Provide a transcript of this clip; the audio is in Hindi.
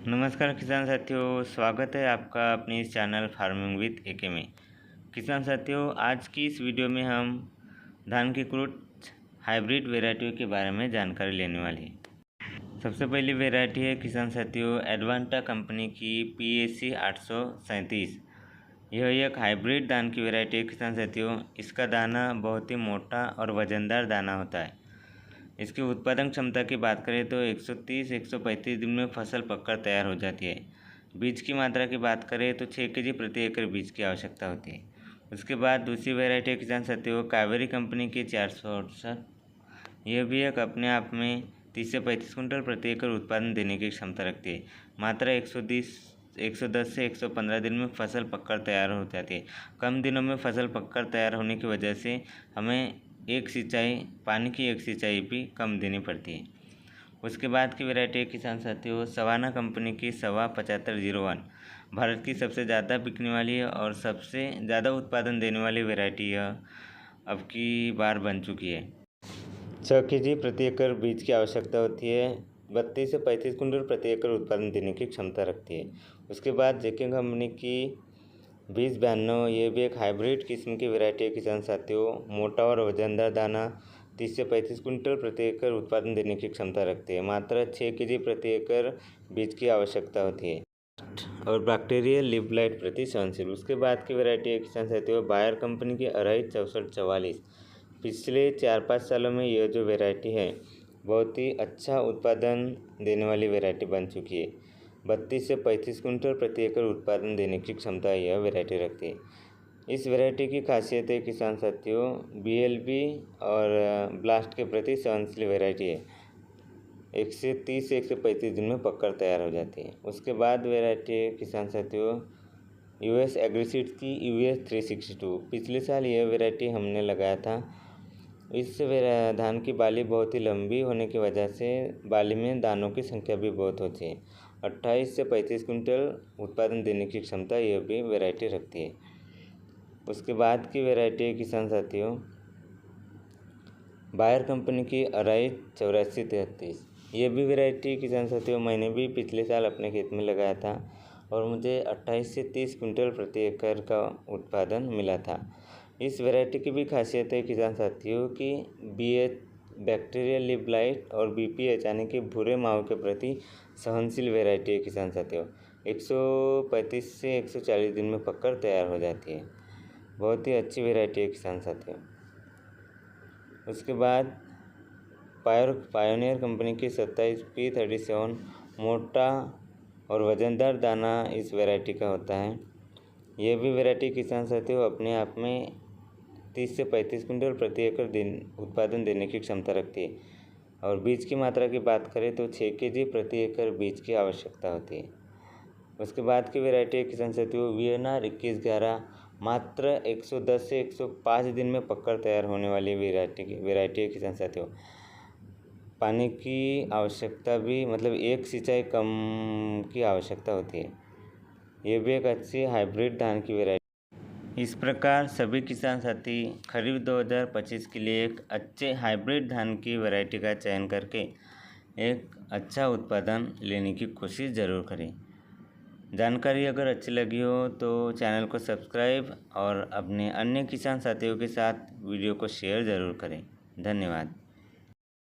नमस्कार किसान साथियों, स्वागत है आपका अपने इस चैनल फार्मिंग विद एके में। किसान साथियों, आज की इस वीडियो में हम धान की कुछ हाइब्रिड वैरायटियों के बारे में जानकारी लेने वाले हैं। सबसे पहली वैरायटी है किसान साथियों एडवांटा कंपनी की PAC 837। यह एक हाइब्रिड धान की वैरायटी है किसान साथियों। इसका दाना बहुत ही मोटा और वजनदार दाना होता है। इसकी उत्पादन क्षमता की बात करें तो 130-135 दिन में फसल पककर तैयार हो जाती है। बीज की मात्रा की बात करें तो 6 kg प्रति एकड़ बीज की आवश्यकता होती है। उसके बाद दूसरी वैरायटी किसान साथियों कावेरी कंपनी की 468। यह भी एक अपने आप में 30 से 35 कुंटल प्रति एकड़ उत्पादन देने की क्षमता रखती है। मात्रा 110 से 115 दिन में फसल पककर तैयार हो जाती है। कम दिनों में फसल पककर तैयार होने की वजह से हमें पानी की एक सिंचाई भी कम देनी पड़ती है। उसके बाद की वैरायटी है किसान साथियों सवाना कंपनी की सवा 7501। भारत की सबसे ज़्यादा बिकने वाली और सबसे ज़्यादा उत्पादन देने वाली वैरायटी यह अब की बार बन चुकी है। 6 kg प्रति एकड़ बीज की आवश्यकता होती है। 32 से 35 कुंटल प्रति एकड़ उत्पादन देने की क्षमता रखती है। उसके बाद जेके कंपनी की 2092। ये भी एक हाइब्रिड किस्म की वैरायटी है किसान साथियों। मोटा और वजनदार दाना 30 से 35 कुंटल प्रति एकड़ उत्पादन देने की क्षमता रखती है। मात्र 6 kg प्रति एकड़ बीज की आवश्यकता होती है और बैक्टीरियल लीफ ब्लाइट प्रति सहनशील। उसके बाद की वैरायटी है किसान साथियों बायर कंपनी की 286444। पिछले 4-5 सालों में यह जो वैरायटी है बहुत ही अच्छा उत्पादन देने वाली वैरायटी बन चुकी है। 32 से 35 कुंटल प्रति एकड़ उत्पादन देने की क्षमता यह वैरायटी रखती है। इस वैरायटी की खासियत है किसान साथियों BLB और ब्लास्ट के प्रति सहनशील वैरायटी है। 130 से 135 दिन में पककर तैयार हो जाती है। उसके बाद वैरायटी है किसान साथियों US एग्रीसीड्स की US 362। पिछले साल यह वैरायटी हमने लगाया था। इस धान की बाली बहुत ही लंबी होने की वजह से बाली में दानों की संख्या भी बहुत होती है। 28 से 35 कुंटल उत्पादन देने की क्षमता यह भी वैरायटी रखती है। उसके बाद की वैरायटी है किसान साथियों बायर कंपनी की 288433। ये भी वैरायटी किसान साथियों मैंने भी पिछले साल अपने खेत में लगाया था और मुझे 28 से 30 कुंटल प्रति एकड़ का उत्पादन मिला था। इस वैरायटी की भी खासियत है किसान साथियों कि बैक्टीरियल लीफ ब्लाइट और BPH यानी कि भूरे माहों के प्रति सहनशील वैरायटी है किसान साथियों। 135 से 140 दिन में पककर तैयार हो जाती है। बहुत ही अच्छी वैरायटी है किसान साथियों। उसके बाद पायोनियर कंपनी की 27P37। मोटा और वजनदार दाना इस वैरायटी का होता है। यह भी वैरायटी किसान साथियों अपने आप में 30 से 35 कुंटल प्रति एकड़ उत्पादन देने की क्षमता रखती है और बीज की मात्रा की बात करें तो 6 kg प्रति एकड़ बीज की आवश्यकता होती है। उसके बाद की वैरायटी है किसान साथियों VNR 2111। मात्र 110 से 105 दिन में पककर तैयार होने वाली वैरायटी है किसान साथियों। पानी की आवश्यकता भी एक सिंचाई कम की आवश्यकता होती है। ये भी एक अच्छी हाइब्रिड धान की वैरायटी। इस प्रकार सभी किसान साथी खरीफ 2025 के लिए एक अच्छे हाइब्रिड धान की वैरायटी का चयन करके एक अच्छा उत्पादन लेने की कोशिश ज़रूर करें। जानकारी अगर अच्छी लगी हो तो चैनल को सब्सक्राइब और अपने अन्य किसान साथियों के साथ वीडियो को शेयर ज़रूर करें। धन्यवाद।